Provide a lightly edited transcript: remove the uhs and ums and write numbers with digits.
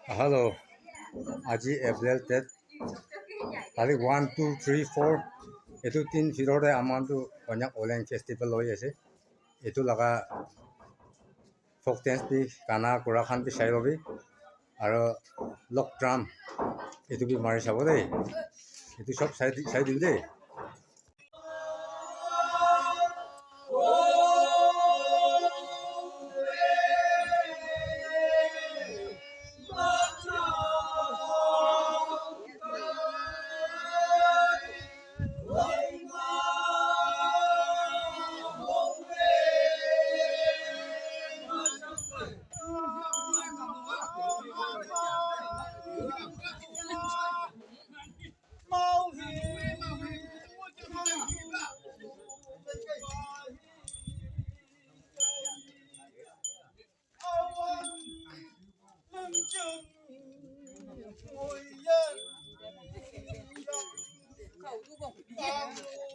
Hello, আজি April 10 তাৰিখ 1, 2, 3, 4 এইটো 3 ভিতৰতে আমাৰটো কন্যাক অলেং ফেষ্টিভেল হৈ আছে। এইটো লগা ফক ডেন্স বি গানা কোৰাখান বি চাই ল'বি আৰু লক ড্ৰাম এইটো বি মাৰি চাব দেই। এইটো চব চাই দিবি দেই।口都拱。